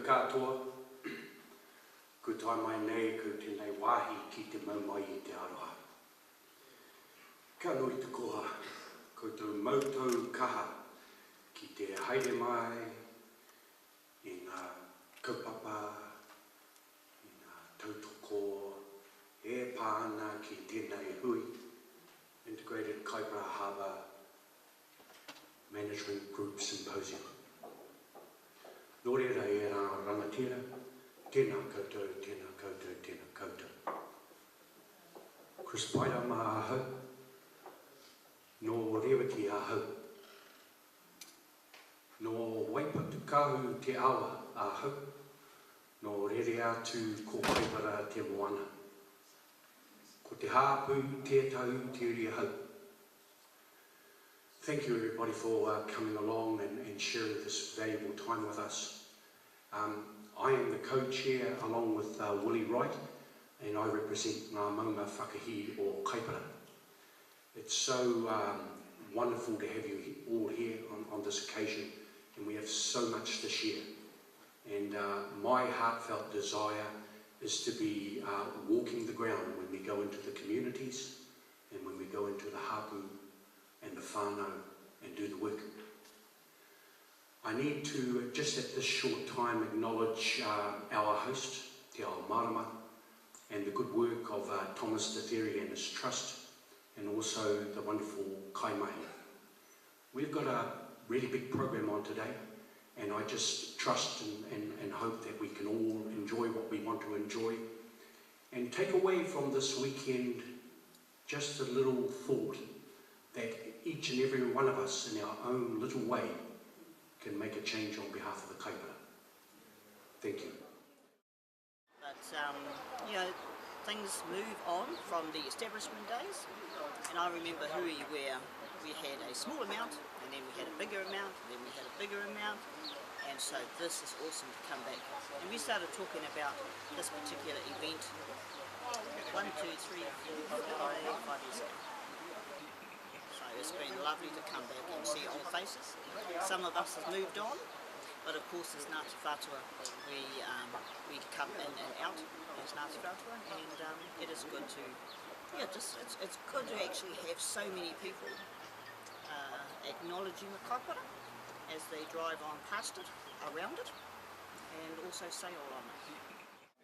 katoa. Ko tai mai nei ko tēnei wāhi ki te maumai I te aroha. Ka nui te koha, ko tau mautau kaha ki te haere mai, I ngā kaupapa, I ngā tautoko, e pāna ki tēnei hui, Integrated Kaipara Harbour Management Group Symposium. Nō reira e rā rangatira, tēnā koutou, tēnā koutou, tēnā koutou. Chris Pairama ahau, nō rewati ahau, nō waipatu kahu te awa ahau, nō rere atu ko Kaipara te moana. Ko te hāpū, tētau, te uri ahau. Thank you everybody for coming along and sharing this valuable time with us. I am the co-chair along with Willie Wright, and I represent Ngā Maunga Whakahi or Kaipara. It's so wonderful to have you all here on this occasion, and we have so much to share. And my heartfelt desire is to be walking the ground when we go into the communities and when we go into the hapu and the whānau and do the work. I need to, just at this short time, acknowledge our host, Te Ao Marama, and the good work of Thomas Detheri and his trust, and also the wonderful Kaimahi. We've got a really big program on today, and I just trust and hope that we can all enjoy what we want to enjoy, and take away from this weekend just a little thought that each and every one of us in our own little way can make a change on behalf of the Kaipara. Thank you. But, you know, things move on from the establishment days, and I remember Hui where we had a small amount, and then we had a bigger amount, and then we had a bigger amount, and so this is awesome to come back. And we started talking about this particular event 1, 2, 3, 4, 5 years ago. So it's been lovely to come back and see old faces. Some of us have moved on, but of course as Ngāti Whātua we come in and out as Ngāti Whātua, and it is good to, yeah, just it's good to actually have so many people acknowledging the Kaipara as they drive on past it, around it, and also sail on it.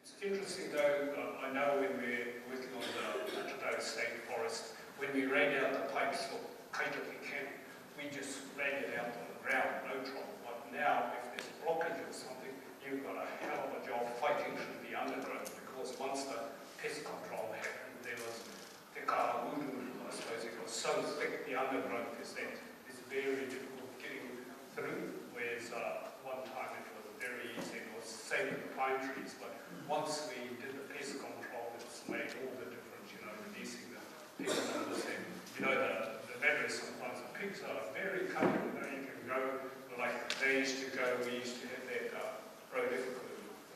It's interesting though, I know when we're working on the Untitled State Forest, when we rain out the pipes for Kaitaki camp, we just rain it out on the ground, no trouble. But now, if there's a blockage or something, you've got a hell of a job fighting through the undergrowth, because once the pest control happened, there was the karawuru, I suppose it was so thick, the undergrowth is that it's very difficult getting through, whereas one time it was very easy, it was saving the pine trees, but once we did the pest control, it's made all the difference, you know, releasing the pigs on the same. You know, the matter is sometimes the pigs are very cunning, you know, you can go, like they used to go, we used to have that prolifical,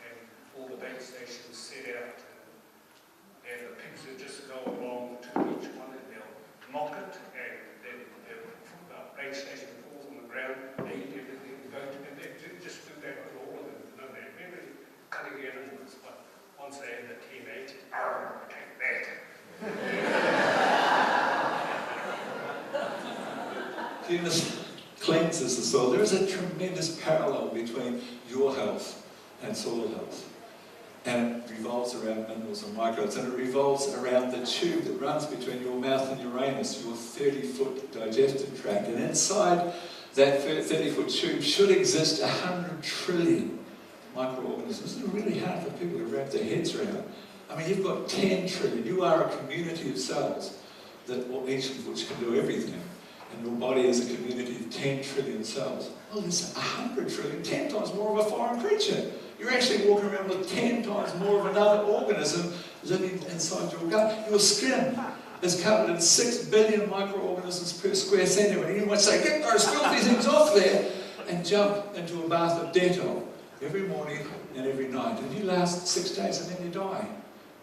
and all the bank stations set out, and the pigs would just go along to each one, and they'll knock it, and then the bank station falls on the ground, they eat everything, and go to bed. They just do that with all of them, you know, they're very cunning animals, but once they have the teenage, take that. Humus cleanses the soil. There is a tremendous parallel between your health and soil health. And it revolves around minerals and microbes, and it revolves around the tube that runs between your mouth and your anus, your 30-foot digestive tract. And inside that 30-foot tube should exist 100 trillion microorganisms. It's really hard for people to wrap their heads around. I mean, you've got 10 trillion. You are a community of cells, that each of which can do everything. And your body is a community of 10 trillion cells. Well, there's 100 trillion, 10 times more of a foreign creature. You're actually walking around with 10 times more of another organism living inside your gut. Your skin is covered in 6 billion microorganisms per square centimetre. You might say, get those filthy things off there, and jump into a bath of Dettol every morning and every night. And you last 6 days and then you die,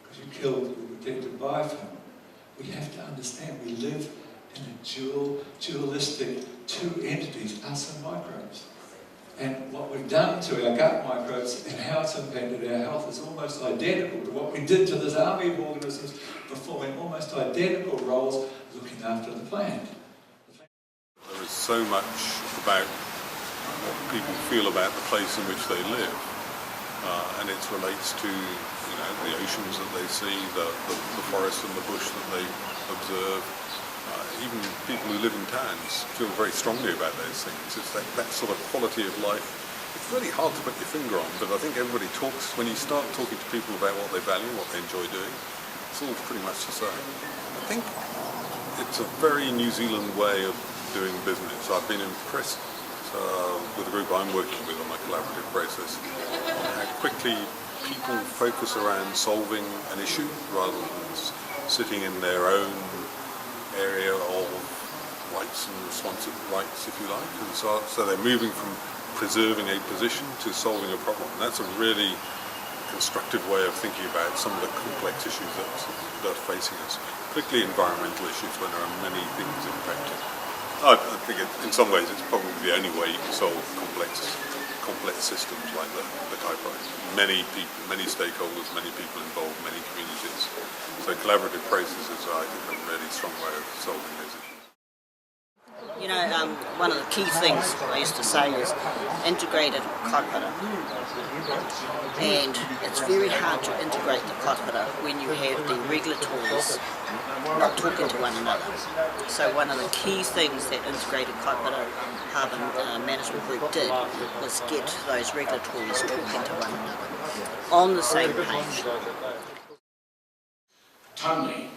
because you killed your protected biofilm. We have to understand we live in a dualistic two entities, us and microbes. And what we've done to our gut microbes and how it's impacted our health is almost identical to what we did to this army of organisms, performing almost identical roles looking after the plant. There is so much about what people feel about the place in which they live, and it relates to the oceans that they see, the forest and the bush that they observe. Even people who live in towns feel very strongly about those things. It's that sort of quality of life. It's really hard to put your finger on, but I think everybody talks, when you start talking to people about what they value, what they enjoy doing, it's all pretty much the same. I think it's a very New Zealand way of doing business. I've been impressed with the group I'm working with on a collaborative process, on how quickly people focus around solving an issue rather than sitting in their own area of rights and responsive rights, if you like. And so they're moving from preserving a position to solving a problem. And that's a really constructive way of thinking about some of the complex issues that are facing us, particularly environmental issues when there are many things impacting. I think in some ways it's probably the only way you can solve complex systems like the Kaipara. Many people, many stakeholders, many people involved, many communities. So collaborative processes are, I think, a really strong way of solving those issues. One of the key things I used to say is integrated kaipara. And it's very hard to integrate the kaipara when you have the regulatories not talking to one another. So one of the key things that integrated Kaipara Harbour Management Group did was get those regulatories talking to one another on the same page. Tunley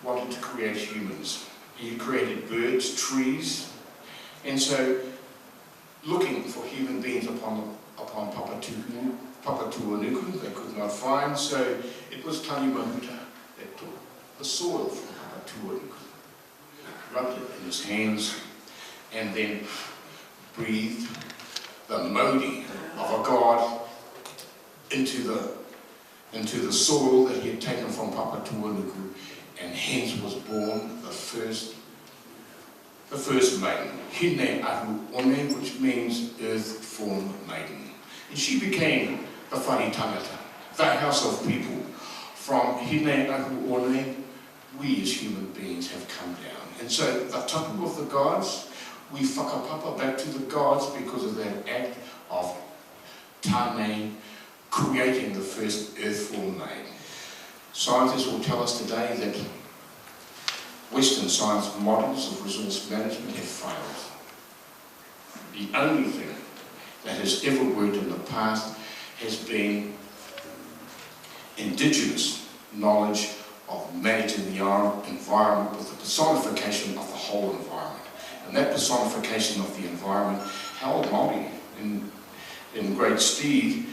wanted to create humans. He created birds, trees, and so looking for human beings upon Papatuanuku, they could not find, so it was Tani Mahuta that took the soil from Papatuanuku, rubbed it in his hands, and then breathed the modi of a god into the soil that he had taken from Papatuanuku, and hence was born the first maiden, Hine Ahu One, which means earth-formed maiden. And she became the whare tangata, the house of people. From Hine Ahu One, we as human beings have come down. And so the tapu of the gods, we whakapapa back to the gods because of that act of Tāne creating the first earth-formed maiden. Scientists will tell us today that Western science models of resource management have failed. The only thing that has ever worked in the past has been indigenous knowledge of managing the environment with the personification of the whole environment. And that personification of the environment held Māori in great stead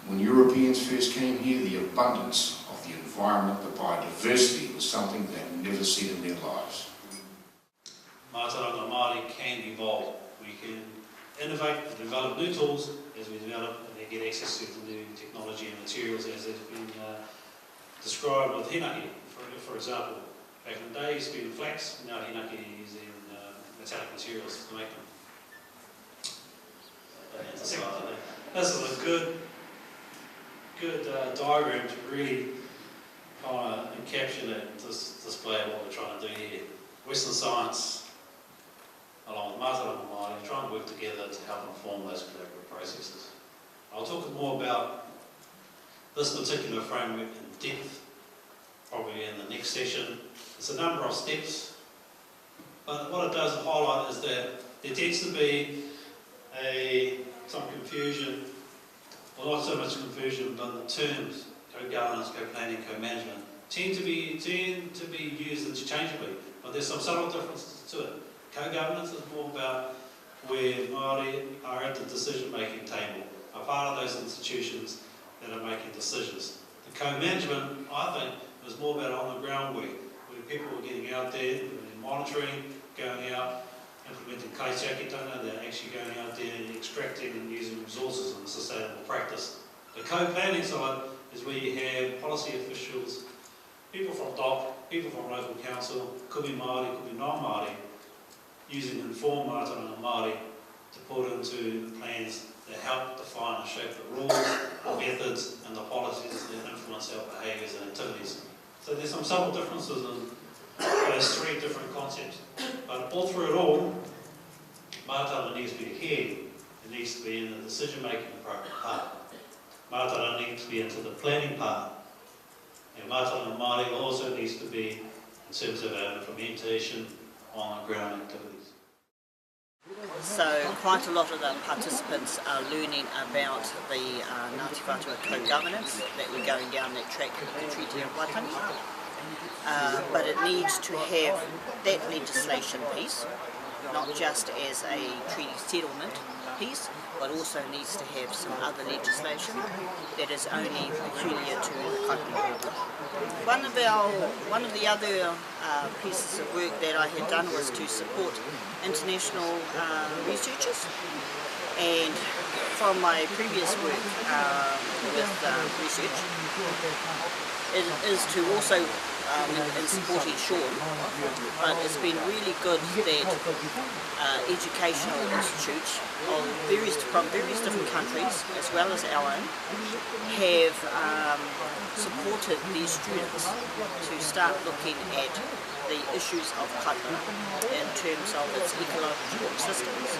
when Europeans first came here. The abundance of the environment, the biodiversity, was something they had never seen in their lives. Mātauranga Māori can evolve. We can innovate and develop new tools as we develop and get access to the new technology and materials as has been described with hinaki. For example, back in the day used to be in flax, now hinaki is using metallic materials to make them. This is a good diagram to really encapsulate this display of what we're trying to do here. Western science, along with Mātauranga Māori, trying to work together to help inform those collaborative processes. I'll talk more about this particular framework in depth, probably in the next session. It's a number of steps, but what it does highlight is that there tends to be some confusion, well, not so much confusion, but the terms co-governance, co-planning, co-management tend to be used interchangeably, but there's some subtle differences to it. Co-governance is more about where Māori are at the decision-making table, are part of those institutions that are making decisions. The co-management, I think, is more about on-the-ground work, where people are getting out there, monitoring, going out, implementing kaitiakitanga, they're actually going out there and extracting and using resources in a sustainable practice. The co-planning side is where you have policy officials, people from DOC, people from local council, could be Māori, could be non-Māori, using informed Mātauranga Māori to put into the plans that help define and shape the rules, the methods and the policies that influence our behaviours and activities. So there's some subtle differences in those three different concepts. But all through it all, mātara needs to be here. It needs to be in the decision-making part. Mātara needs to be into the planning part. And mātara Māori also needs to be in terms of our implementation on the ground activities. So quite a lot of the participants are learning about the Ngāti Whātua co-governance, that we're going down that track with the Treaty of Waitangi. But it needs to have that legislation piece, not just as a treaty settlement piece, but also needs to have some other legislation that is only peculiar to the Kaipara Harbour. One of the other pieces of work that I had done was to support international researchers, and from my previous work with research is to also in supporting Sean, but it's been really good that educational institutes from various different countries, as well as our own, have supported these students to start looking at the issues of Kaipara in terms of its ecological systems,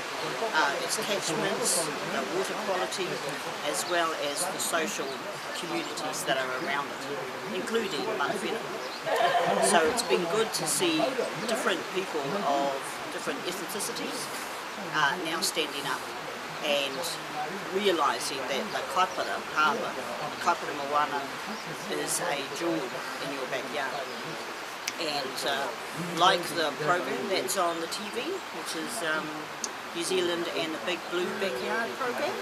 its catchments, the water quality, as well as the social communities that are around it, including Manawhina. So it's been good to see different people of different ethnicities now standing up and realising that the Kaipara Harbour, Kaipara Moana, is a jewel in your backyard. And like the program that's on the TV, which is New Zealand and the Big Blue Backyard program,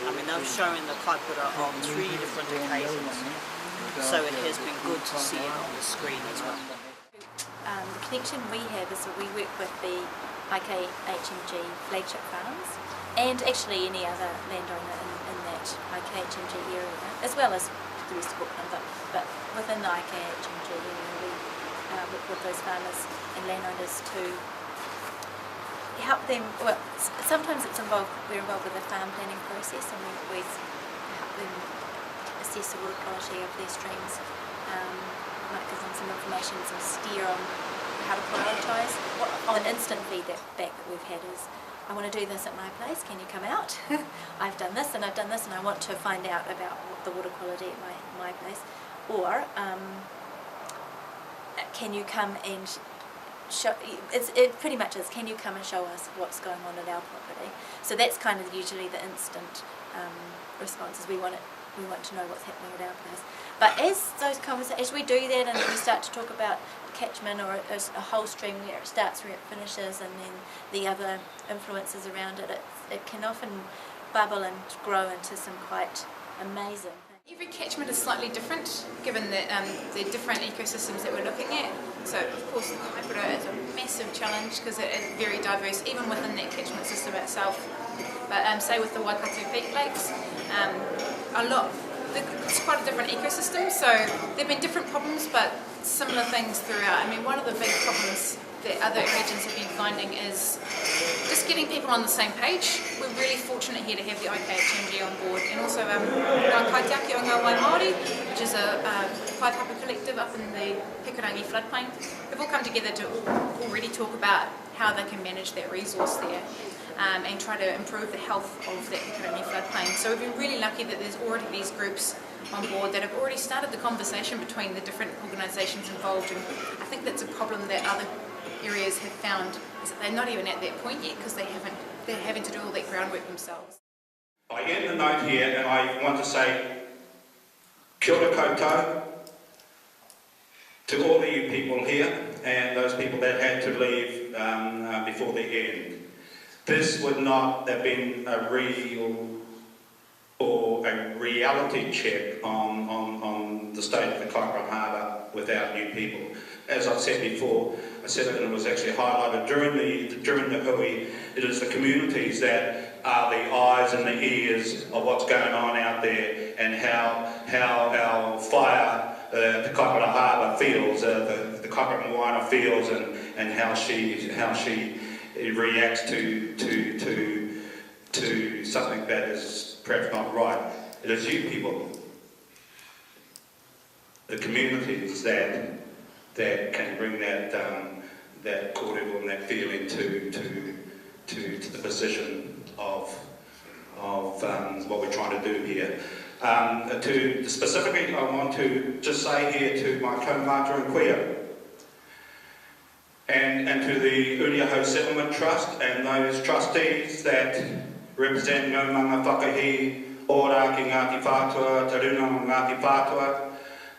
I mean, they've shown the Kaipara on 3 different occasions, so it has been good to see it on the screen as well. The connection we have is that we work with the IKHMG flagship farms and actually any other landowner in that IKHMG area, as well as the rest of Auckland, but within the IKHMG area we work with those farmers and landowners to help them. Well, sometimes we're involved with the farm planning process, and we help them assess the water quality of their streams. Might give them some information, some steer on how to prioritise. The instant feedback that we've had is, I want to do this at my place, can you come out? I've done this and I've done this and I want to find out about the water quality at my place. Or can you come and show, it pretty much is, can you come and show us what's going on at our property? So that's kind of usually the instant responses. We want to know what's happening at our place. But as those conversations, as we do that and we start to talk about catchment or a whole stream, where it starts, where it finishes, and then the other influences around it, it can often bubble and grow into some quite amazing things. Every catchment is slightly different, given that the different ecosystems that we're looking at. So, of course, the Kaipara is a massive challenge because it is very diverse, even within that catchment system itself. But say with the Waikato Peak Lakes, it's quite a different ecosystem, so there have been different problems but similar things throughout. I mean, one of the big problems that other regions have been finding is just getting people on the same page. We're really fortunate here to have the IKHMG on board, and also Ngā Kaitiaki o Ngā Wai Māori, which is a kaipapa collective up in the Hikurangi floodplain. They've all come together to already talk about how they can manage that resource there. And try to improve the health of that Hikurangi floodplain. So we've been really lucky that there's already these groups on board that have already started the conversation between the different organisations involved, and I think that's a problem that other areas have found, is that they're not even at that point yet because they're having to do all that groundwork themselves. I end the note here and I want to say kia ora koutou to all of you people here and those people that had to leave before the end. This would not have been a real or a reality check on the state of the Kaipara Harbour without you people. As I said before, I said it and it was actually highlighted during the hui, it is the communities that are the eyes and the ears of what's going on out there, and how our fire, the Kaipara Harbour feels, the Kaipara Moana feels, and how she reacts to to something that is perhaps not right. It is you people, the communities that can bring that kōrero and that feeling to the position of what we're trying to do here. Specifically, I want to just say here to my kaumata and kuia, and to the Uriaho Settlement Trust and those trustees that represent ngau manga whakahi, ora ki Ngāti Whātua, te runa o Ngāti Whātua,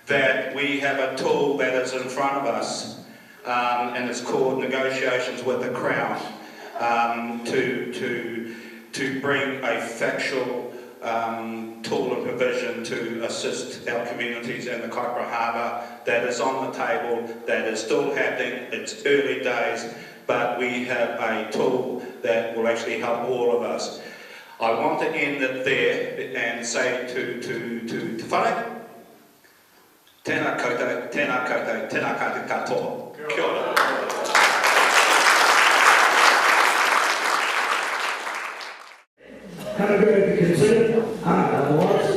that we have a tool that is in front of us, and it's called negotiations with the Crown, to bring a factual tool and provision to assist our communities in the Kaipara Harbour. That is on the table, that is still happening. It's early days, but we have a tool that will actually help all of us. I want to end it there and say to Te whare, tēnā koutou, tēnā koutou, tēnā koutou katoa. Kia ora. Have a good consider. Otherwise.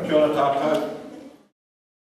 Kia ora tātou.